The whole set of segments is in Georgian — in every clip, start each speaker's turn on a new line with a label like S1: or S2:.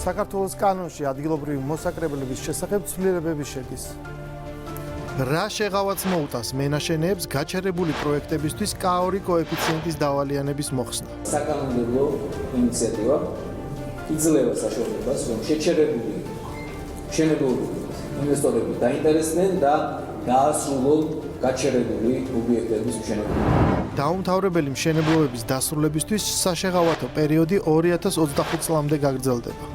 S1: საქართველოს კანონში ადგილობრივი მოსაკრებლების შესახებ ცვლილებები შედის. რა შეღავაც მოუტანს მენაშენეებს გაჩერებული პროექტებისთვის K2 კოეფიციენტის დავალიანების მოხსნა.
S2: საკანონმდებლო ინიციატივა იძლევა საშუალებას, რომ შეჩერებული მშენებლობებით ინვესტორები დაინტერესდნენ და დაასრულონ გაჩერებული ობიექტების მშენებლობა.
S1: დაუმთავრებელი მშენებლობების დასრულებისთვის საშეღავათო პერიოდი 2025 წლამდე გაგრძელდება.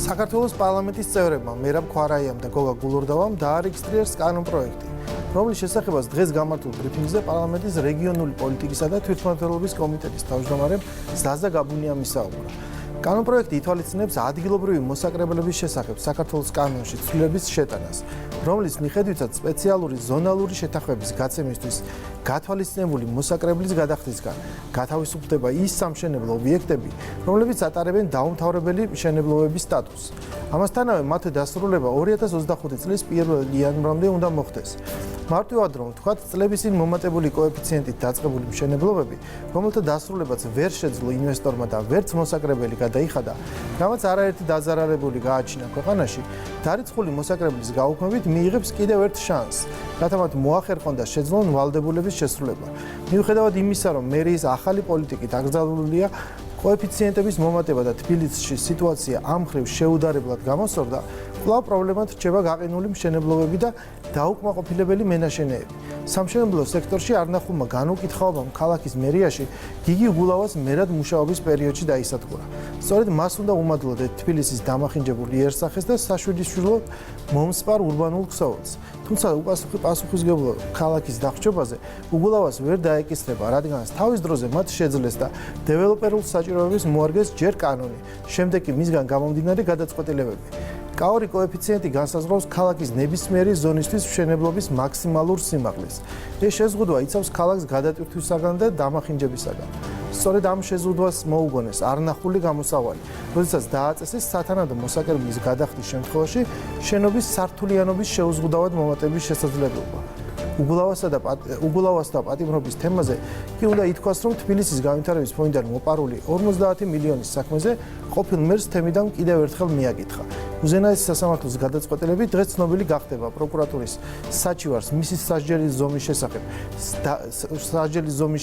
S1: საქართველოს პარლამენტის წევრებმა მერაბ ქვარაიამ და გოგა გულურდავამ დაარეგისტრირეს კანონპროექტი, რომლის შესახებაც დღეს გამართულ ბრიფინგზე პარლამენტის რეგიონული პოლიტიკისა და თვითმმართველობის კომიტეტის თავმჯდომარემ ზაზა გაბუნიამ ისაუბრა. კანონპროექტი ითვალისწინებს ადგილობრივი მოსაკრებლების შესახებ საქართველოს კანონში ცვლილების შეტანას, რომლის მიხედვითაც სპეციალური ზონალური შეთანხმების გაცემისთვის გათვალისწინებული მოსაკრებლის გადახდისგან გათავისუფლდება ის სამშენებლო ობიექტები, რომლებიც ატარებენ დაუმთავრებელი მშენებლობების სტატუსს. ამასთანავე მათი დასრულება 2025 წლის 1 იანვრამდე უნდა მოხდეს. მარტივად რომ ვთქვათ, წლების წინ მომატებული კოეფიციენტით დაწყებული მშენებლობები, რომელთა დასრულებაც ვერ შეძლო ინვესტორმა და ვერც მოსაკრებელი გადაიხადა, რამაც არაერთი დაზარალებული გააჩინა ქვეყანაში, დარიცხული მოსაკრებლის გაუქმებით მიიღებს კიდევ ერთ შანსს, რათა მათ მოახერხონ და შეძლონ ვალდებულების შესრულება. მიუხედავად იმისა, რომ მერიის ახალი პოლიტიკით აკრძალულია კოეფიციენტების მომატება და თბილისში სიტუაცია ამ მხრივ შეუდარებლად გამოსწორდა, კვლავ პრობლემად რჩება გაყინული მშენებლობები და დაუკმაყოფილებელი მენაშენეები. სამშენებლო სექტორში არნახულმა განუკითხაობამ ქალაქის მერიაში გიგი უგულავას მერად მუშაობის პერიოდში დაისადგურა. სწორედ მას უნდა უმადლოდ თბილისის დამახინჯებულ იერსახეს და საშვიდიშვილო მომსპარ ურბანულ ქსოვილს. თუმცა პასუხისმგებლობა ქალაქის დახრჩობაზე უგულავას ვერ დაეკისრება, რადგან თავის დროზე მათ შეძლეს და დეველოპერულ საჭიროებებს მოარგეს ჯერ კანონი, შემდეგ კი მისგან გამომდინარე გადაწყვეტილებები. K2 კოეფიციენტი განსაზღვრავს ქალაქის ნებისმიერი ზონისთვის მშენებლობის მაქსიმალურ სიმაღლეს. ეს შეზღუდვა იცავს ქალაქს გადატვირთვისაგან და დამახინჯებისაგან. სწორედ ამ შეზღუდვას მოუგონეს არნახული გამოსავალი, როდესაც დააწესეს სათანადო მოსაკრებლის გადახდის შემთხვევაში შენობის სართულიანობის შეუზღუდავად მომატების შესაძლებლობა. უგულავასა და პატიმრობის თემაზე კი უნდა ითქვას, რომ თბილისის განვითარების ფონდიდან მოპარული 50 მილიონის საქმეზე ყოფილ მერს თემიდან კიდევ ერთხელ მიაკითხა. უზენაესი სასამართლოს გადაწყვეტილებით დღეს ცნობილი გახდება პროკურატურის საჩივარს მისის სასჯელის ზომის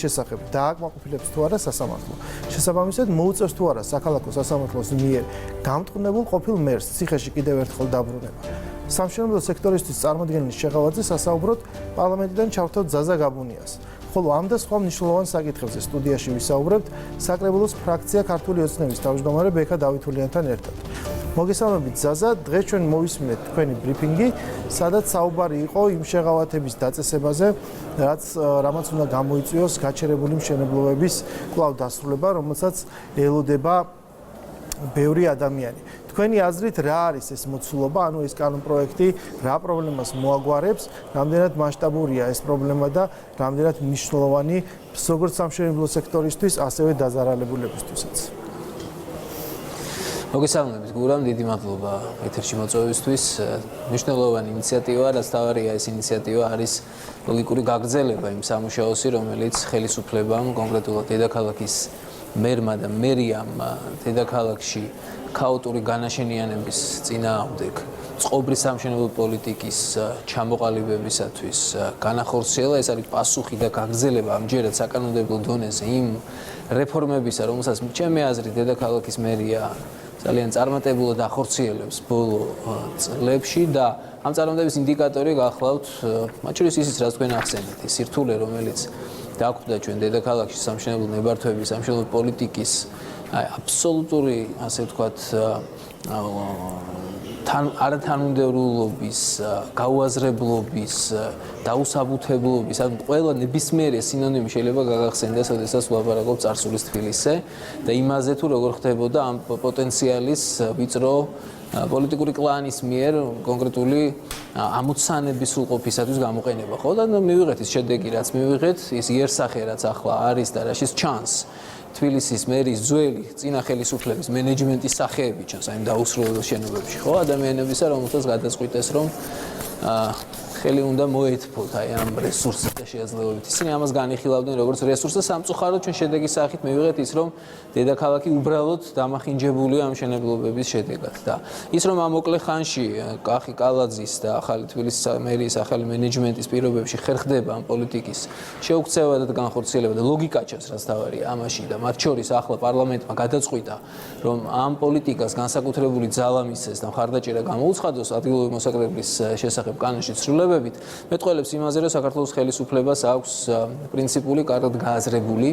S1: შესახებ დააკმაყოფილებს თუ არა სასამართლო. შესაბამისად მოუწევს თუ არა საქალაქო სასამართლოს მიერ გამტყუნებულ ყოფილ მერს ციხეში კიდევ ერთხელ დაბრუნება. სამშენებლო სექტორისთვის წარმოდგენილი შეღავაზე სასაუბროდ პარლამენტიდან ჩავთოთ ზაზა გაბუნიას. ხოლო ამ და სხვა მნიშვნელოვან საკითხებზე სტუდიაში ვისაუბრებთ საკრებულოს ფრაქცია ქართული ოცნების თავმჯდომარე ბექა დავითულიანთან ერთად. მოგესალმებით ზაზა, დღეს ჩვენ მოვისმინეთ თქვენი ბრიფინგი, სადაც საუბარი იყო იმ შეღავათების დაწესებაზე, რამაც უნდა გამოიწვიოს გაჩერებული მშენებლობების კვლავ დასრულება, რომელსაც ელოდება ბევრი ადამიანი. თქვენი აზრით რა არის ეს მოცულობა, ანუ ეს კანონპროექტი რა პრობლემას მოაგვარებს, რამდენად მასშტაბურია ეს პრობლემა და რამდენად მნიშვნელოვანი როგორც სამშენებლო სექტორისთვის, ასევე დაზარალებულებისთვისაც.
S3: მოგესალმებით გურამ, დიდი მადლობა ეთერში მოწვევისთვის. მნიშვნელოვანი ინიციატივა, რაც თავარია ეს ინიციატივა არის ლოგიკური გაგრძელება იმ სამუშაოსი, რომელიც ხელისუფლებამ, კონკრეტულად დედაქალაქის მერმა და მერიამ დედაქალაქში ქაოტური განაშენიანების წინააღმდეგ წყობრის სამშენებლო პოლიტიკის ჩამოყალიბებისათვის განახორციელა. ეს არის პასუხი და გაგრძელება ამჯერად საკანონმდებლო დონეზე იმ რეფორმებისა, რომელსაც ჩემი აზრით დედაქალაქის მერია ძალიან წარმატებულად ახორციელებს ბოლო წლებში და ამ წარმატების ინდიკატორი გახლავთ მათ შორის ისიც, რაც თქვენ ახსენეთ, ის სირთულე, რომელიც დაგვხვდა ჩვენ დედაქალაქში სამშენებლო ნებართვების, სამშენებლო პოლიტიკის აბსოლუტური, ასე ვთქვათ, არათანმიმდევრულობის, გაუაზრებლობის, დაუსაბუთებლობის, ანუ ყველა ნებისმიერი სინონიმი შეიძლება გაგახსენდეს, როდესაც ვლაპარაკობ წარსულის თბილისზე და იმაზე თუ როგორ ხდებოდა ამ პოტენციალის ვიწრო პოლიტიკური კლანის მიერ კონკრეტული ამოცანების სრულყოფისათვის გამოყენება. ხო და მივიღეთ ის შედეგი, რაც მივიღეთ, ის იერსახე, რაც ახლა არის და რაშიც ჩანს თბილისის მერის ძველი წინა ხელისუფლების მენეჯმენტის სახეები ჩანს აი დაუსრულებელ შენობებში ხო ადამიანებისა რომელთაც გადაწყვიტეს რომ ხელი უნდა მოეთფოთ აი ამ რესურსის და შესაძლებლობით. ისინი ამას განიხილავდნენ როგორც რესურსს და სამწუხაროდ ჩვენ შედეგის სახით მივიღეთ ის რომ დედაქალაქი უბრალოდ დამახინჯებულია ამ მშენებლობების შედეგად და ის რომ ამ მოკლე ხანში კახი კალაძის და ახალი თბილისის მერიის ახალი მენეჯმენტის პირობებში ხერხდება ამ პოლიტიკის შეუქცევა და განხორციელება და ლოგიკა ჩანს რაც თავარია ამაში და მათ შორის ახლა პარლამენტმა გადაწყვიტა რომ ამ პოლიტიკას განსაკუთრებული ძალა მისცეს და მხარდაჭერა გამოუცხადოს ადგილობრივი მოსახლეობის შესახებ კანონში ცვლილებებით მეტყველებს იმაზე რომ საქართველოს ხელისუფლებას აქვს პრინციპული კარგად გააზრებული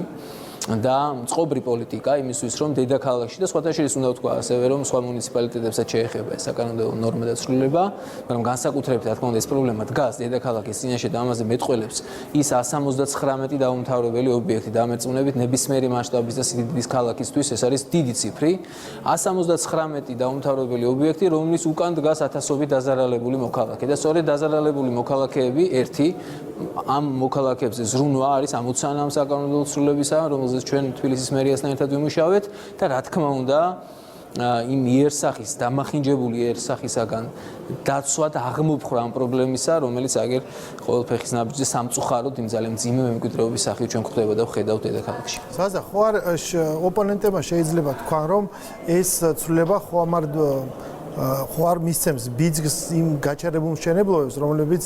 S3: და წყობრი პოლიტიკა იმისთვის რომ დედაქალაქში და სხვათა შორის უნდა ვთქვა ასევე რომ სხვა მუნიციპალიტეტებსაც შეეხება ეს საკანონმდებლო ნორმა და ცვლილება მაგრამ განსაკუთრებით რა თქმა უნდა ეს პრობლემა დგას დედაქალაქის წინაშე და ამაზე მეტყველებს ის 179 დაუმთავრებელი ობიექტი დამერწმუნებით ნებისმიერი მასშტაბის და სიდიდის ქალაქისთვის ეს არის დიდი ციფრი 179 დაუმთავრებელი ობიექტი რომლის უკან დგას ათასობით დაზარალებული მოქალაქე და სწორედ დაზარალებული მოქალაქეები ერთი ამ მოქალაქეებზე ზრუნვა არის ამოცანა ამ საკანონმდებლო ცვლილებისა რომელზეც ჩვენ თბილისის მერიასთან ერთად ვიმუშავეთ და რა თქმა უნდა იმ იერსახის დამახინჯებული იერსახისაგან დაცვა და აღმოფხვრა ამ პრობლემისა რომელიც აგერ ყოველ ფეხის ნაბიჯზე სამწუხაროდ იმ ძალიან მძიმე მემკვიდრეობის სახით ჩვენ გვხვდება და ვხედავთ დედაქალაქში.
S1: ზაზა ხო არ ოპონენტებმა შეიძლება თქვან რომ ეს ცვლილება ხო არ მისცემს ბიძგს იმ გაჩერებულ მშენებლობებს რომლებიც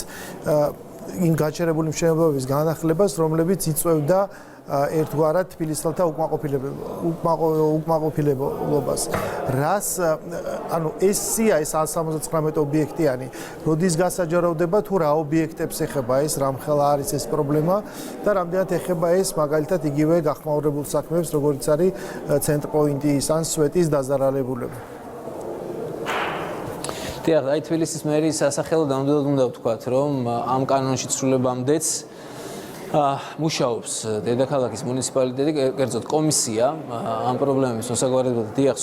S1: იმ გაჩერებული მშენებლობების განახლებას რომლებიც იწვევდა ერთგვარად თბილისელთა უკმაყოფილებას. რას ანუ ეს სია ეს 179 ობიექტიანი როდის გასაჯაროვდება თუ რა ობიექტებს ეხება ეს რამხელა არის ეს პრობლემა და რამდენად ეხება ეს მაგალითად იგივე გახმაურებულ საქმეებს როგორიც არის ცენტრპოინტის ან სვეტის დაზარალებულება.
S3: აი თბილისის მერიის სასახელო ნამდვილად უნდა ვთქვათ რომ ამ კანონში ცვლილებამდეც მუშაობს დედაქალაქის მუნიციპალიტეტი კერძოდ კომისია ამ პრობლემების მოსაგვარებლად დიახ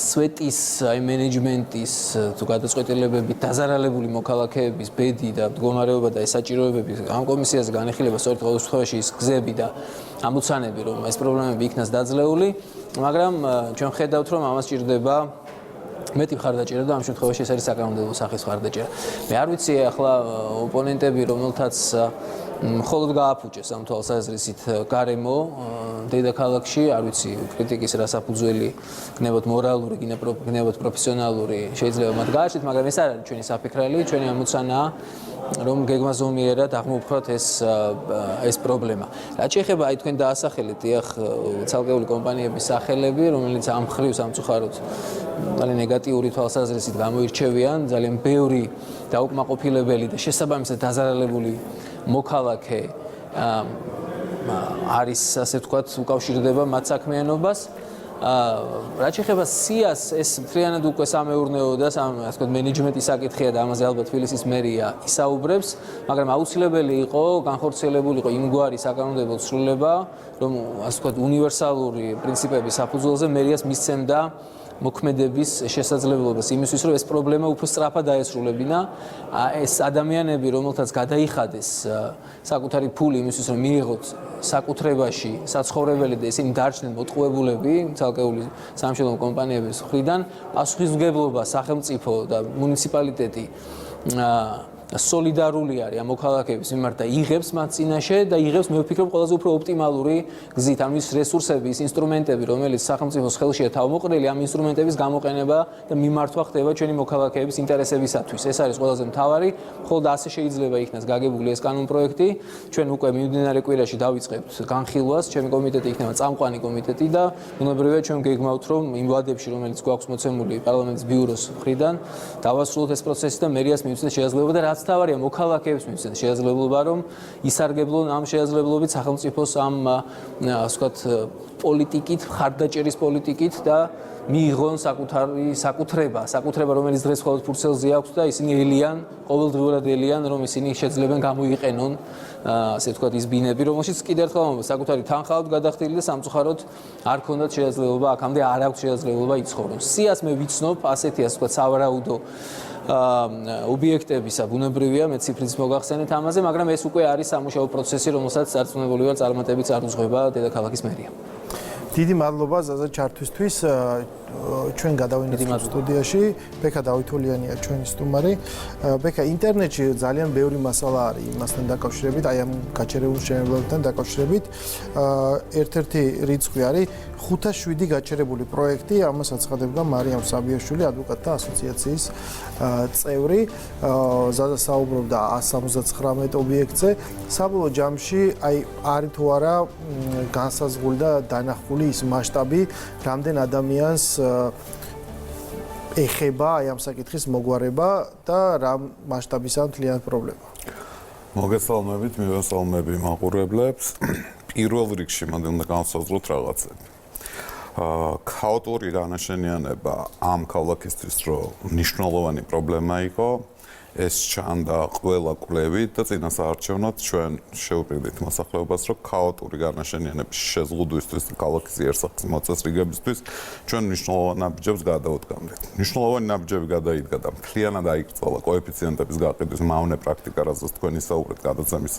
S3: სვეტის აი მენეჯმენტის თუ გადაწყვეტილებებით დაზარალებული მოქალაქეების ბედი და მდგომარეობა და ეს საჭიროებები ამ კომისიაზე განიხილება სწორედ ყოველ შემთხვევაში ის გზები და ამოცანები რომ ეს პრობლემები იქნას დაძლეული მაგრამ ჩვენ ხედავთ რომ ამას ჭირდება მეტი მხარდაჭერა და ამ შემთხვევაში ეს არის საკანონმდებლო სახის მხარდაჭერა. მე არ ვიცი ახლა ოპონენტები რომელთაც მხოლოდ გააფუჭეს ამ თვალსაზრისით გარემო დედაქალაქში, არ ვიცი კრიტიკის რასაფუძველი, გნებოთ მორალური, გნებოთ პროფესიონალური, შეიძლება მათ გააჩნდეთ, მაგრამ ეს არ არის ჩვენი საფიქრალი, ჩვენი ამოცანაა რომ გეგმაზომიერად აღმოვფხვრათ ეს პრობლემა. რაც შეეხება აი თქვენ დაასახელეთ დიახ ცალკეული კომპანიების სახელები, რომელიც ამ ხრივ სამწუხაროდ ძალიან ნეგატიური თვალსაზრისით გამოირჩევიან, ძალიან ბევრი დაუკმაყოფილებელი და შესაბამისად დაზარალებული მოქალაქე არის ასე ვთქვათ უკავშირდება მათ საქმიანობას. რაც შეეხება სიას ეს მთლიანად უკვე სამეურნეო და ასე ვთქვათ მენეჯმენტის საკითხია და ამაზე ალბათ თბილისის მერია ისაუბრებს, მაგრამ აუცილებელი იყო განხორციელებულიყო იმგვარი საკანონმდებლო ცვლილება, რომ ასე ვთქვათ უნივერსალური პრინციპების საფუძველზე მერიას მისცემდა მოქმედების შესაძლებლობას იმისთვის, რომ ეს პრობლემა უფრო სწრაფად დაესრულებინა. ეს ადამიანები, რომელთაც გადაიხადეს საკუთარი ფული იმისთვის, რომ მიიღოთ საკუთრებაში საცხოვრებელი და ისინი დარჩნენ მოტყუებულები ცალკეული სამშენებლო კომპანიების მხრიდან, პასუხისმგებლობა სახელმწიფო და მუნიციპალიტეტი სოლიდარული არის ამ მოქალაქეების მიმართ და იღებს მათ წინაშე და იღებს მე ვფიქრობ ყველაზე უფრო ოპტიმალური გზით ამ ის რესურსები, ის ინსტრუმენტები, რომელიც სახელმწიფოს ხელშია თავმოყრილი, ამ ინსტრუმენტების გამოყენება და მიმართვა ხდება ჩვენი მოქალაქეების ინტერესებისათვის. ეს არის ყველაზე მთავარი, მხოლოდ ასე შეიძლება იქნას გაგებული ეს კანონპროექტი. ჩვენ უკვე მიმდინარე კვირაში დავიწყებთ განხილვას, ჩემი კომიტეტი იქნება წამყვანი კომიტეტი და ბუნებრივია ჩვენ გეგმავთ რომ იმ ვადებში, რომელიც გვაქვს მოცემული პარლამენტის ბიუროს მხრიდან, დავასრულოთ ეს პროცესი და მერიას მივცეთ შესაძლებლობა და რაც თავარია მოქალაქეებს მივცეთ შესაძლებლობა რომ ისარგებლონ ამ შესაძლებლობით სახელმწიფოს ამ ასე ვთქვათ პოლიტიკით, ხარდაჭერის პოლიტიკით და მიიღონ საკუთრება, რომელიც დღეს მხოლოდ ფურცელზე აქვს და ისინი ელიან, ყოველდღიურად ელიან, რომ ისინი შეძლებენ გამოიყენონ, ასე ვთქვათ, ის ბინები, რომელშიც კიდევ ერთხელ საკუთარი თანხა აქვს გადახდილი და სამწუხაროდ არ ქონდათ შესაძლებლობა, აქამდე არ აქვს შესაძლებლობა იცხოვრონ. სიას მე ვიცნობ, ასეთი ასე ვთქვათ, სავარაუდო ობიექტებისა ბუნებრივია, მე ციფრიც მოგახსენეთ ამაზე, მაგრამ ეს უკვე არის სამუშაო პროცესი, რომელსაც წარწმუნებული ვარ, წარმატებით არ უძღვება დედაქალაქის მერია.
S1: დიდი მადლობა ზაზა ჩართვისთვის. ჩვენ გადავინახეთ სტუდიაში. ბექა დავითოლიანია ჩვენი სტუმარი. ბექა, ინტერნეტში ძალიან ბევრი მასალა არის იმასთან დაკავშირებით, აი ამ გაჩერებულ მშენებლობებთან დაკავშირებით. ერთ-ერთი რიცხვი არის 507 გაჩერებული პროექტი, ამას აცხადებდა მარიამ საბიაშვილი, ადვოკატთა ასოციაციის წევრი. ზაზა საუბრობდა 179 ობიექტზე. საბოლოო ჯამში აი არის თუ არა განსაზღვრული და დანახული ის მასშტაბი, რამდენ ადამიანს ეხება აი ამ საკითხის მოგვარება და რა მასშტაბისაა მთლიანად პრობლემა.
S4: მოგესალმებით, მივესალმები მაყურებლებს. პირველ რიგში მანდ განსაზღვროთ რაღაცები. ქაოტური განაშენიანება ამ ქალაქისთვის რომ მნიშვნელოვანი პრობლემა იყო, ეს ჩანდა ყველა კვლევით და წინასაარჩევნოდ ჩვენ შევპირდით მოსახლეობას, რომ ქაოტური განაშენიანების შეზღუდვისთვის და ქალაქის იერსახის მოწესრიგებისთვის ჩვენ მნიშვნელოვან ნაბიჯებს გადავდგამდით. მნიშვნელოვანი ნაბიჯები გადაიდგა და მთლიანად აიკრძალა კოეფიციენტების გაყიდვის მავნე პრაქტიკა, რასაც თქვენ ისაუბრეთ გადაცემის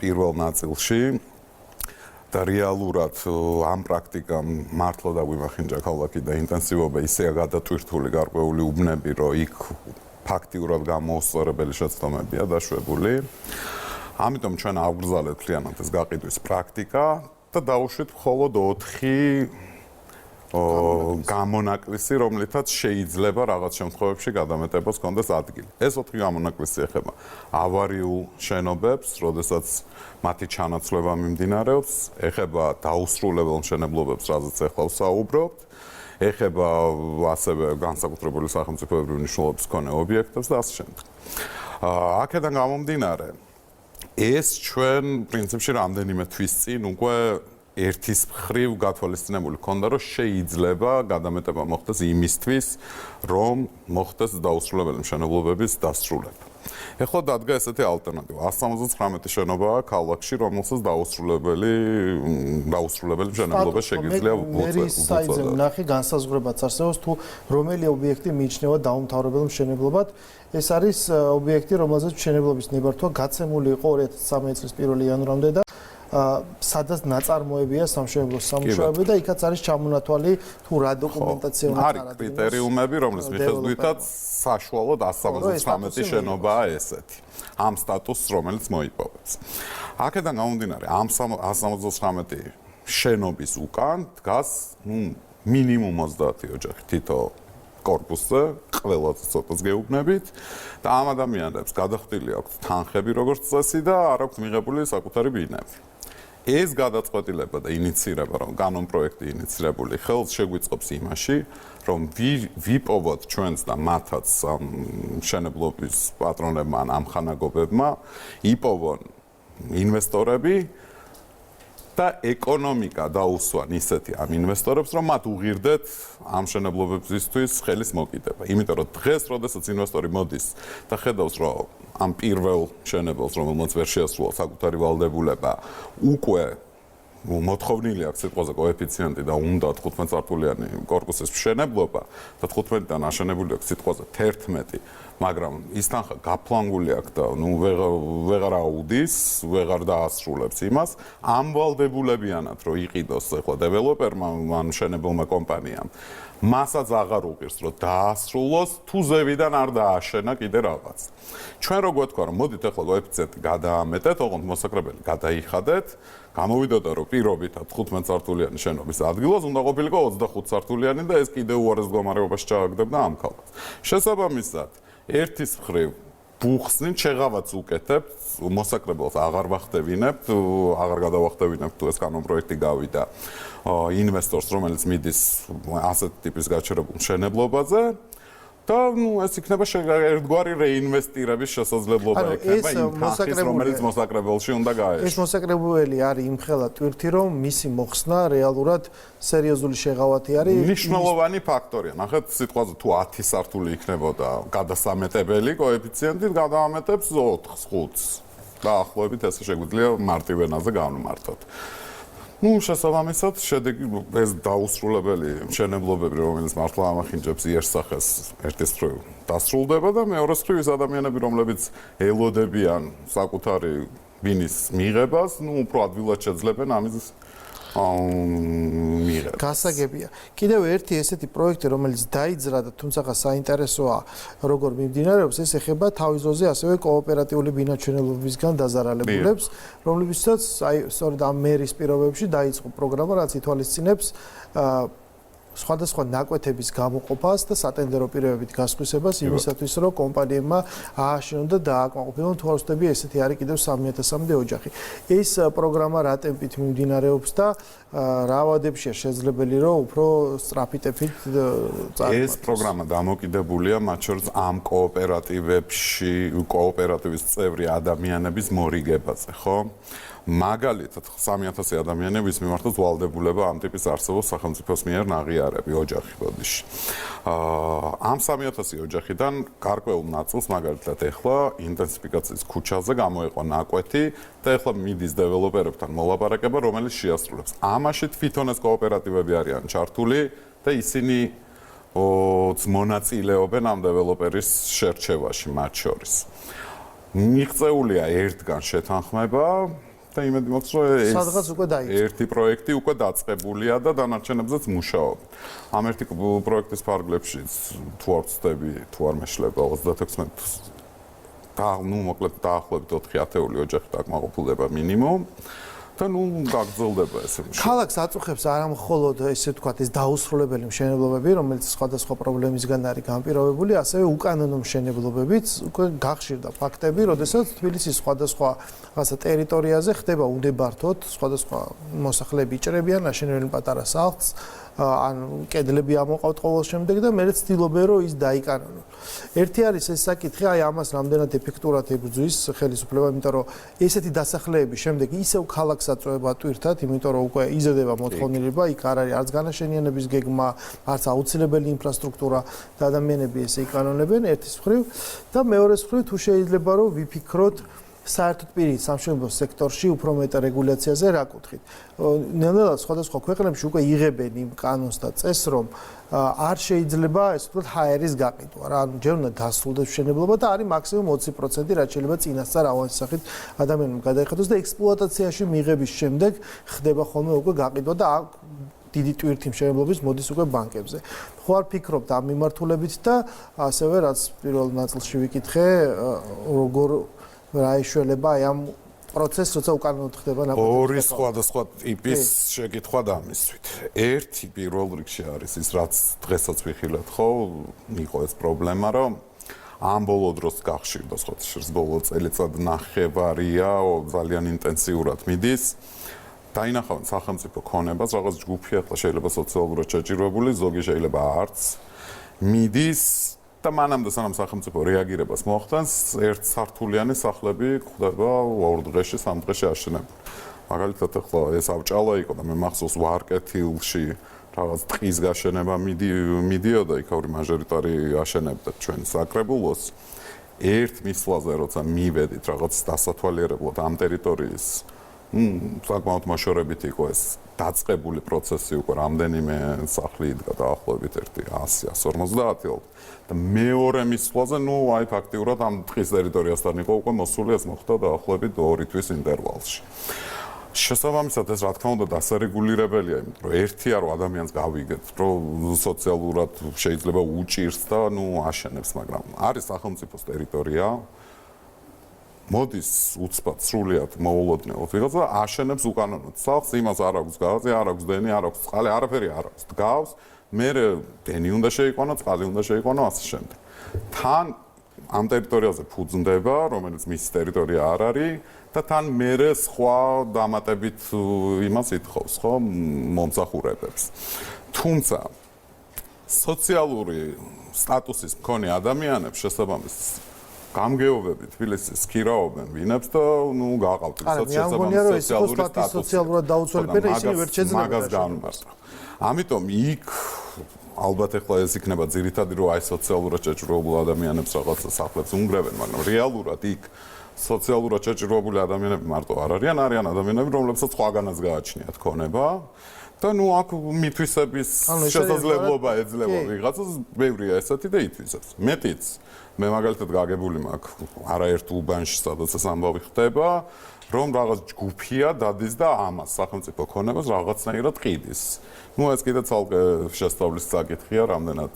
S4: პირველ ნაწილში. და რეალურად ამ პრაქტიკამ მართლა დაგვიმახინჯა ქალაქი და ინტენსივობა ისეა გადატვირთული გარკვეული უბნები, რომ იქ ფაქტიურად გამოუსწორებელი შეცდომებია დაშვებული. ამიტომ ჩვენ ავგრძალებთ მთლიანად ეს გაყიდვის პრაქტიკა და დავუშვით მხოლოდ 4 გამონაკლისი, რომლითაც შეიძლება რაღაც შემთხვევებში გადამეტებას კონდეს ადგილი. ეს 4 გამონაკლისი ეხება ავარიულ შენობებს, როდესაც მათი ჩანაცვლება მიმდინარეობს, ეხება დაუსრულებელ მშენებლობებს, რაზეც ახლა ვსაუბრობთ, ეხება ასევე განსაკუთრებული სახელმწიფოებრივი მნიშვნელობის მქონე ობიექტებს და ასე შემდეგ. აქედან გამომდინარე, ეს ჩვენ პრინციპში რამდენიმე თვის წინ უკვე ერთის მხრივ გათვალისწინებული ქონდა, რომ შეიძლება გადამეტება მოხდეს იმისთვის, რომ მოხდეს დაუსრულებელი მშენებლობების დასრულება. ეხლა დადგა ესეთი ალტერნატივა. 179 შენობაა ქალაქში, რომელსაც დაუსრულებელი მშენებლობა შეგიძლია
S1: საიზე ნახი განსაზღვრებაც არსებობს, თუ რომელი ობიექტი მიიჩნევა დაუმთავრებელ მშენებლობად. ეს არის ობიექტი, რომელზეც მშენებლობის ნებართვა გაცემული იყო 2013 წლის 1 იანვრამდე და სადაც ნაწარმოებია სამშენებლო სამუშაოები და იქაც არის ჩამონათვალი თუ რა დოკუმენტაცია უნდა
S4: არის კრიტერიუმები, რომლის მიხედვითაც საშუალოდ 179 შენობაა ესეთი. ამ სტატუსს, რომელიც მოიპოვებს. აქედან გამომდინარე, ამ 179 შენობის უკან დგას მინიმუმ 30 ოჯახი თითო კორპუსზე, ყველაზე ცოტას გეუბნებით და ამ ადამიანებს გადახდილი აქვთ თანხები როგორც წესი და არ აქვთ მიღებული საკუთარი ბინები. ეს გადაწყვეტილება და ინიცირება, რომ კანონპროექტი ინიცირებული ხელს შეგვიწყობს იმაში, რომ ვიპოვოთ ჩვენს და მათაც მშენებლობის პატრონებმა ან ამხანაგობებმა იპოვონ ინვესტორები და ეკონომიკა დაუსვან ისეთი ამ ინვესტორებს, რომ მათ უღირდეთ ამ მშენებლობებისთვის ხელის მოკიდება. იმიტომ რომ დღეს, როდესაც ინვესტორი მოდის და ხედავს, რომ ამ პირველ მშენებელს, რომელმაც ვერ შეასრულა საკუთარი ვალდებულება, უკვე მოთხოვნილი აქვს სიტყვაზე კოეფიციენტი და უნდა 15 წარსულიანი კორპუსის მშენებლობა და 15-დან აშენებული აქვს სიტყვაზე 11, მაგრამ ის თანხა გაფლანგული აქვს და ვეღარ აუდის, ვეღარ დაასრულებს იმას, ამ ვალდებულებიანად რომ იყიდოს ახლა დეველოპერმა, ან მშენებელმა კომპანიამ, მასაც აღარ უყირს რომ დაასრულოს, თუ ზევიდან არ დააშენა კიდე რაღაც. ჩვენ რო გვეთქვა რომ მოდით ახლა კოეფიციენტი გადაამეტეთ, ოღონდ მოსაკრებელი გადაიხადეთ, გამოვიდოდა რომ პირობითად 15 წარსულიანი შენობის ადგილას უნდა ყოფილიყო 25 წარსულიანი და ეს კიდევ უარეს მდგომარეობაში ჩააგდებდა ამ ქალაქს. შესაბამისად, ერთის მხრივ ბუხსნით შეღავაც უკეთებთ, მოსაკრებელს აღარ ვახტევინებთ, აღარ გადავახტევინებთ თუ ეს კანონპროექტი გავიდა ინვესტორს, რომელიც მიდის ასეთ ტიპის გაჩერებულ მშენებლობაზე და ეს იქნება ერთგვარი რეინვესტირების შესაძლებლობა იქნება იმ თანხის, რომელიც მოსაკრებელში უნდა გაეშვა.
S1: ეს მოსაკრებელი არის იმხელა ტვირთი, რომ მისი მოხსნა რეალურად სერიოზული შეღავათი არის.
S4: მნიშვნელოვანი ფაქტორია. ნახეთ, სიტყვაზე თუ 10 სართული იქნებოდა გადასამეტებელი კოეფიციენტით, გადაამეტებს 4-5. დაახლოებით ესე შეგვიძლია მარტივენაზე განვმართოთ. შესაბამისად, შედეგი ეს დაუსრულებელი მშენებლობები, რომელიც მართლა ამახინჯებს იერსახეს ერთის მხრივ დასრულდება და მეორეს მხრივ ის ადამიანები, რომლებიც ელოდებიან საკუთარი ბინის მიღებას, უფრო ადვილად შეძლებენ ამის მიღებას.
S1: გასაგებია. კიდევ ერთი ესეთი პროექტი, რომელიც დაიძრა და თუმცა საინტერესოა, როგორ მიმდინარეობს, ეს ეხება თავის ძროზე ასევე კოოპერატიული ბინაჩვენებებისგან დაზარალებულებს, რომლებიცაც სწორედ ამ მერის პირობებში დაიწყო პროგრამა, რაც ითვალისწინებს სხვადასხვა ნაკვეთების გამოყოფას და სატენდერო პირობებით გასხვისებას იმისათვის, რომ კომპანიებმა ააშენონ და დააკმაყოფილონ, თუ არ ვცდები, ესეთი არის კიდევ 3000-მდე ოჯახი. ეს პროგრამა რა ტემპით მიმდინარეობს და რა ვადებშია შესაძლებელი, რომ უფრო სწრაფი ტემპით
S4: წარუმატოს. ეს პროგრამა დამოკიდებულია მათ შორის ამ კოოპერატივებში, კოოპერატივის წევრი ადამიანების მორიგებაზე, ხო? მაგალითად 3000 ადამიანების მიმართაც ვალდებულება ამ ტიპის არსებობს სახელმწიფოს მიერ ნაღიარები ოჯახი ბოდიში. ამ 3000 ოჯახიდან გარკვეულ ნაწილს მაგალითად ეხლა ინტენსიფიკაციის ქუჩაზე გამოეყო ნაკვეთი და ეხლა მიდის დეველოპერებთან მოლაპარაკება, რომელიც შეასრულებს. ამაში თვითონ ეს კოოპერატივები არიან ჩართული და ისინი მონაწილეობენ ამ დეველოპერის შერჩევაში მათ შორის. მიღწეულია ერთგან შეთანხმება და იმედი მაქვს, რომ
S1: სადღაც უკვე დაიწყო.
S4: ერთი პროექტი უკვე დაწყებულია და დანარჩენებზეც მუშაობენ. ამ ერთი პროექტის ფარგლებში თუ არ ვცდები, თუ არ მეშლება 36 მოკლედ დაახლოებით 4-10 ოჯახი დაკმაყოფილდება მინიმუმ. და გაგრძელდება ესე.
S1: ქალაქს აწუხებს არა მხოლოდ ესე ვთქვათ ეს დაუსრულებელი მშენებლობები, რომელიც სხვადასხვა პრობლემისგან არის განპირობებული, ასევე უკანონო მშენებლობებიც უკვე გახშირდა ფაქტები, როდესაც თბილისის სხვადასხვა რაღაცა ტერიტორიაზე ხდება უნდებართოდ სხვადასხვა მოსახლეები იჭრებიან, აშენებენ პატარა სახლს, ან კედლები ამოყავთ ყოველ შემდეგ და მე ცდილობენ რომ ის დაიკანონო. ერთი არის ეს საკითხი, აი ამას რამდენად ეფექტურად ებრძვის ხელისუფლება, იმიტომ რომ ესეთი დასახლეების შემდეგ ისევ ქალაქს აწვევა ტვირთად, იმიტომ რომ უკვე იზრდება მოთხოვნილება, იქ არ არის არც განაშენიანების გეგმა, არც აუცილებელი ინფრასტრუქტურა და ადამიანები ესე იკანონებენ ერთის მხრივ და მეორეს მხრივ თუ შეიძლება რომ ვიფიქროთ საერთოდ პირით სამშენებლო სექტორში უფრო მეტ რეგულაციაზე რა კუთხით. ნელ-ნელა სხვადასხვა ქვეყნებში უკვე იღებენ იმ კანონს და წესს, რომ არ შეიძლება ეს ვთქვათ ჰაერის გაყიდვა რა, ანუ ჯერ უნდა დასრულდეს მშენებლობა და არის მაქსიმუმ 20%, რაც შეიძლება წინასწარ ავანსის სახით ადამიანმა გადაიხადოს და ექსპლუატაციაში მიღების შემდეგ ხდება ხოლმე უკვე გაყიდვა და დიდი ტვირთი მშენებლობის მოდის უკვე ბანკებზე. ხო არ ფიქრობთ ამ მიმართულებით და ასევე რაც პირველ ნაწილში ვიკითხე, როგორ რაიშველება აი ამ პროცესს, როცა უკანონოდ ხდება ნაკვეთი.
S4: ორი სხვადასხვა ტიპის შეკითხვა დამისვით. ერთი პირველ რიგში არის ის, რაც დღესაც ვიხილეთ, ხო, იყო ეს პრობლემა, რომ ამ ბოლო დროს გახშირდა სხვადასხვა ბოლო წელიწად ნახევარია, ძალიან ინტენსიურად მიდის. დაინახავენ სახელმწიფო ქონებას, რაღაც ჯგუფი ახლა შეიძლება სოციალურად შეჭირვებული, ზოგი შეიძლება არც მიდის და მანამდე სანამ სახელმწიფო რეაგირებას მოახდენს, ერთ სართულიანი სახლები ხდება 2 დღეში, 3 დღეში აშენებული. მაგალითად ახლა ეს ავჭალა იყო და მე მახსოვს ვარკეთილში რაღაც ტყის გაშენება მიდიოდა, იქაური მაჟორიტარი აშენებდა ჩვენ საკრებულოს. ერთ მისვლაზე როცა მივედით რაღაც დასათვალიერებლად ამ ტერიტორიის საკმაოდ მოშორებით იყო ეს დაწყებული პროცესი, უკვე რამდენიმე სახლი იდგა დაახლოებით 100-150 და მეორე მისვლაზე, აი ფაქტიურად ამ ტყის ტერიტორიასთან იყო უკვე მოსული, ეს მოხდა დაახლოებით 2 თვის ინტერვალში. შესაბამისად ეს რა თქმა უნდა დასარეგულირებელია, იმიტომ რომ ერთია რომ ადამიანს გავიგეთ, რომ სოციალურად შეიძლება უჭირს და აშენებს, მაგრამ არის სახელმწიფოს ტერიტორია, მოდის უცბად სრულიად მოულოდნელად ვიღაცა აშენებს უკანონოდ სახლს, იმას არ აქვს გაზი, არ აქვს დენი, არ აქვს წყალი, არაფერი არ აქვს. დგავს, მე დენი უნდა შეიყვანო, წყალი უნდა შეიყვანო, ასე შემდეგ. თან ამ ტერიტორიაზე ფუძნდება, რომელიც მის ტერიტორია არ არის და თან მერე სხვა დამატებით იმას ითხოვს, ხო, მომსახურებებს. თუმცა სოციალური სტატუსის მქონე ადამიანებს შესაბამისად გამგეობები თბილისის ქირაობენ ვინებს და გაყავთ
S1: სოციალური სტატუსი სოციალურად დაუცველი პირი ისინი ვერ შეძლებენ
S4: მაგას განმარტო. ამიტომ იქ ალბათ ახლა ეს იქნება ძირითადი რომ აი სოციალურად შეჭრილობულ ადამიანებს რაღაცა სახლებს უნგრევენ, მაგრამ რეალურად იქ სოციალურად შეჭრილობული ადამიანები მარტო არ არიან ადამიანები, რომლებსაც სხვაგანაც გააჩნიათ ქონება. და აქ მითვისების შესაძლებლობა ეძლევა ვიღაცას, ბევრია ესეთი და ითვისებს. მეტიც მე მაგალითად გაგებული მაქვს არაერთ უბანში, სადაც ეს ამბავი ხდება, რომ რაღაც ჯგუფია დადის და ამას სახელმწიფო ქონებას რაღაცნაირად ყიდის. ეს კიდე ცალკე შესწავლის საკითხია, რამდენად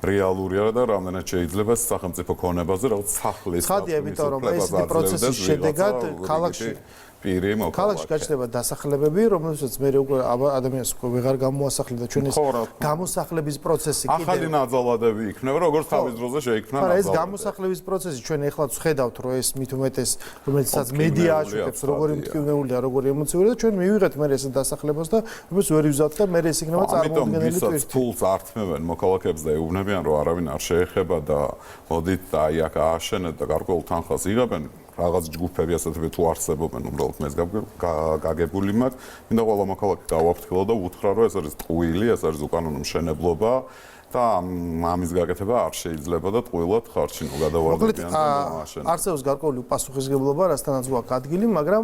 S4: რეალურია და რამდენად შეიძლება სახელმწიფო ქონებაზე რაღაც სახლის
S1: ხადია, იმიტომ რომ ეს პროცესის შედეგად ქალაქში ქალაქში გაჩნდება დასახლებები, რომელსაც მე უკვე ადამიანს უკვე ვეღარ გამოასახლებ და ჩვენ ეს გამოსახლების პროცესი კიდევ
S4: ახალი ნაძალადები იქნება, როგორც თავის დროზე შეიქმნა ნაძალადები.
S1: ეს გამოსახლების პროცესი ჩვენ ეხლაც ვხედავთ, რომ ეს მით უმეტეს, რომელსაც მედია აშუქებს, როგორი მტკივნეულია, როგორი ემოციურია და ჩვენ მივიღეთ მე ეს დასახლებას და რომელიც ვერ ვიზავთ და მე ეს იქნება წარმოუდგენელი
S4: ტვირთი. ამიტომ ფულს ართმევენ მოქალაქეებს და ეუბნებიან, რომ არავინ არ შეეხება და მოდით და აი აქ ააშენეთ და გარკვეულ თანხას იღებენ. რაღაც ჯგუფები ასეთები თუ არსებობენ, უბრალოდ მე გაგებული მაქვს. მინდა ყველა მოქალაქე გავაფრთხილო და უთხრა, რომ ეს არის ტყუილი, ეს არის უკანონო მშენებლობა და ამის გაკეთება არ შეიძლება და ტყუილად ხარჩინო გადავარდებიან და მოაშენებენ.
S1: არსებობს გარკვეული პასუხისმგებლობა, რასთანაც გვაქვს ადგილი, მაგრამ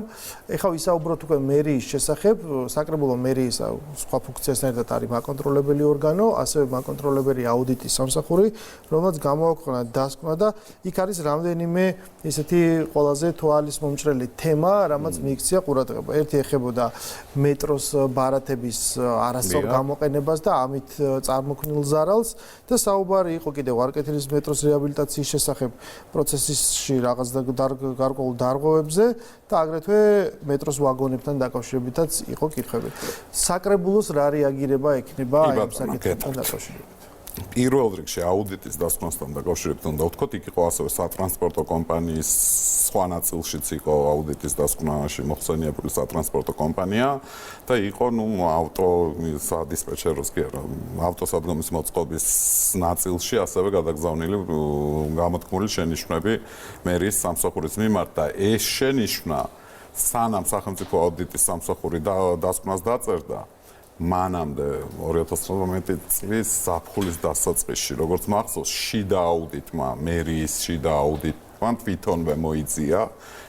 S1: ეხლა ვისაუბროთ უკვე მერიის შესახებ, საკრებულო მერიის სხვა ფუნქციასთან ერთად არის მაკონტროლებელი ორგანო, ასევე მაკონტროლებელი აუდიტის სამსახური, რომელსაც გამოაქვეყნა დასკვნა და იქ არის რამდენიმე ესეთი ყველაზე თვალის მომჭრელი თემა, რამაც მიიქცია ყურადღება. ერთი ეხებოდა მეტროს ბარათების არასწორ გამოყენებას და ამით წარმოქმნილ ზარალს და საუბარი იყო კიდევ ვარკეთილის მეტროს რეაბილიტაციის შესახებ პროცესში რაღაც გარკვეულ დარღვევებზე და აგრეთვე მეტროს ვაგონებთან დაკავშირებითაც იყო კითხვები. საკრებულოს რა რეაგირება ექნება აი ამ საკითხთან დაკავშირებით?
S4: პირველ რიგში აუდიტის დასკვნასთან დაკავშირებით უნდა ვთქვათ, იქ იყო ასევე სატრანსპორტო კომპანიის სხვა ნაწილშიც იყო აუდიტის დასკვნაში მოხსენიებული სატრანსპორტო კომპანია და იყო ავტოდისპეჩეროს კი არა, ავტოსადგომის მოწყობის ნაწილში ასევე გადაგზავნილი გამოთქმული შენიშვნები მერიის სამსახურის მიმართ და ეს შენიშვნა სანამ სახელმწიფო აუდიტის სამსახური დასკვნას დაწერდა მანამდე 2018 წლის ზაფხულის დასაწყისში, როგორც მახსოვს, შიდა აუდიტმა, მერიის შიდა აუდიტმა თვითონვე მოიწია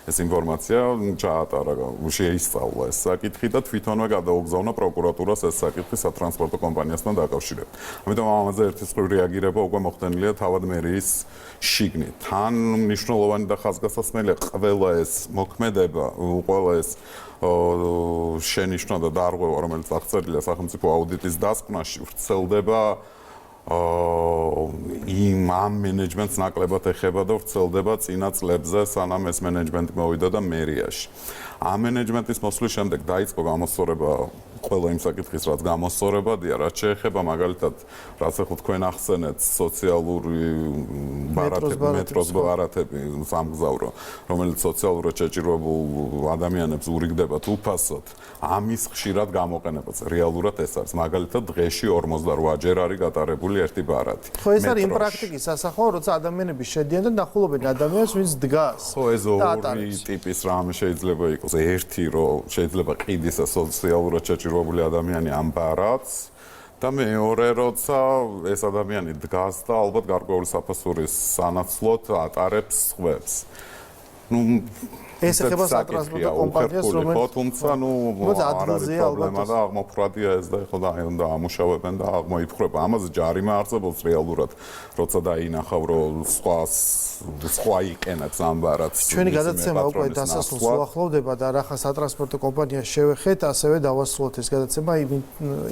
S4: ეს ინფორმაცია, ჩაატარა, შეისწავლა ეს საკითხი და თვითონვე გადაუგზავნა პროკურატურას ეს საკითხი სატრანსპორტო კომპანიასთან დაკავშირებით. ამიტომ ამაზე ერთის მხრივ რეაგირება უკვე მოხდენილია თავად მერიის შიგნით. თან მნიშვნელოვანი და ხაზგასმულია ყველა ეს მოქმედება, ყველა ეს შენიშვნა და დარღვევა, რომელიც აღწერილია სახელმწიფო აუდიტის დასკვნაში, ვრცელდება იმ მენეჯმენტს ნაკლებად ეხება და ვრცელდება წინა წლებზე, სანამ ეს მენეჯმენტი მოვიდა და მერიაში. ამ მენეჯმენტის მოსვლის შემდეგ დაიწყო გამოსწორება ყველა იმ საკითხის, რაც გამოსწორებადია, რაც შეეხება მაგალითად, რაც ახლა თქვენ ახსენეთ, სოციალური ბარათები, მეტროს ბარათები, სამგზავრო, რომელიც სოციალურად შეჭირვებულ ადამიანებს ურიგდებათ უფასოდ, ამის ხშირად გამოყენებაც რეალურად ეს არის. მაგალითად, დღეში 48-ჯერ არის გატარებული ერთი ბარათი.
S1: ხო, ეს არის იმ პრაქტიკის სასახო, როცა ადამიანები შედიან და ნახულობენ ადამიანს, ვინც დგას.
S4: ხო, ეს ორი ტიპის რამე შეიძლება იყოს. ერთი, რომ შეიძლება ყიდის სოციალურად შეჭირვებული ადამიანი ამ ბარათს და მეორე, როცა ეს ადამიანი დგას და ალბათ გარკვეული საფასურის სანაცვლოდ ატარებს სხვებს.
S1: ეს ეხება სატრანსპორტო კომპანიას,
S4: რომელიც თუმცა არ არის პრობლემა და აღმოფხვრადია ეს და ეხლა უნდა ამუშავებენ და აღმოიფხვრება. ამაზე ჯარიმა არსებობს რეალურად, როცა დაინახავ, რომ სხვა იყენებს ამ ბარათს.
S1: ჩვენი გადაცემა უკვე დასასრულს უახლოვდება და რახან სატრანსპორტო კომპანიას შევეხეთ, ასევე დავასრულოთ ეს გადაცემა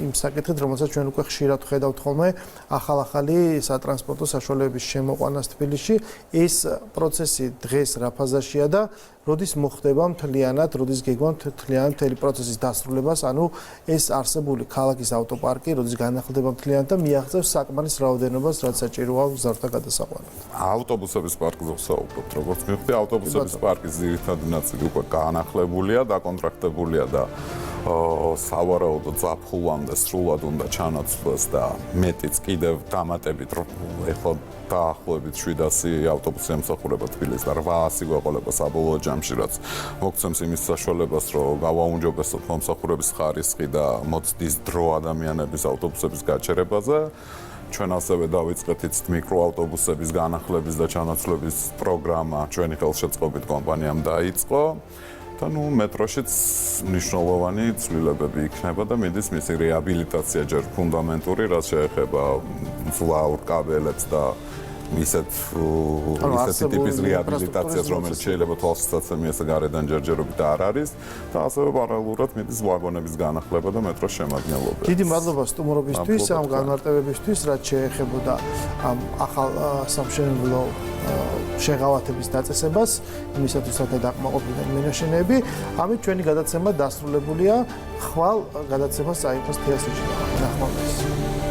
S1: იმ საკითხით, რომელსაც ჩვენ უკვე ხშირად ხედავთ ხოლმე ახალ-ახალი სატრანსპორტო საშუალებების შემოყვანას თბილისში. ეს პროცესი დღეს რა ფაზაშია და როდის მოხდება მთლიანად, როდის გეგმა მთლიანად მთელი პროცესის დასრულებას, ანუ ეს არსებული ქალაქის ავტოპარკი, როდის განახლდება მთლიანად და მიაღწევს საკმარის რაოდენობას, რაც საჭიროა მგზავრთა გადასაყვანად.
S4: ავტობუსების პარკზე ვსაუბრობთ, როგორც მივხვდი, ავტობუსების პარკის ძირითადი ნაწილი უკვე განახლებულია, დაკონტრაქტებულია და სავარაუდო ზაფხულამდე სრულად უნდა ჩანაცვლოს და მეტიც კიდევ დამატებით ეხლა დაახლოებით 700 ავტობუსი ემსახურება თბილისს და 800 გვეყოლება საბოლოო ჯამში, რაც მოგცემს იმის საშუალებას, რომ გავაუმჯობესოთ მომსახურების ხარისხი და მოცდის დრო ადამიანების ავტობუსების გაჩერებაზე. ჩვენ ასევე დავიწყეთ იცით მიკროავტობუსების განახლების და ჩანაცვლების პროგრამა ჩვენი ხელშეწყობით კომპანიამ დაიწყო. და მეტროშიც მნიშვნელოვანი ცვლილებები იქნება და მიდის მისი რეაბილიტაცია ჯერ ფუნდამენტური, რაც შეეხება მძლავრ კაბელებს და ისეთი ტიპის რეაბილიტაციას, რომელიც შეიძლება თვალსაჩინოა გარედან ჯერჯერობით არ არის და ასევე პარალელურად მიდის ვაგონების განახლება და მეტროს შემადგენლობა.
S1: დიდი მადლობა სტუმრობისთვის, ამ განმარტებებისთვის, რაც შეეხებოდა ამ ახალ სამშენებლო შეღავათების დაწესებას, იმისათვის რათა დაკმაყოფილდნენ მინაშენები. ამით ჩვენი გადაცემა დასრულებულია. ხვალ გადაცემას წაიღოს თეატრში. ნახვამდის.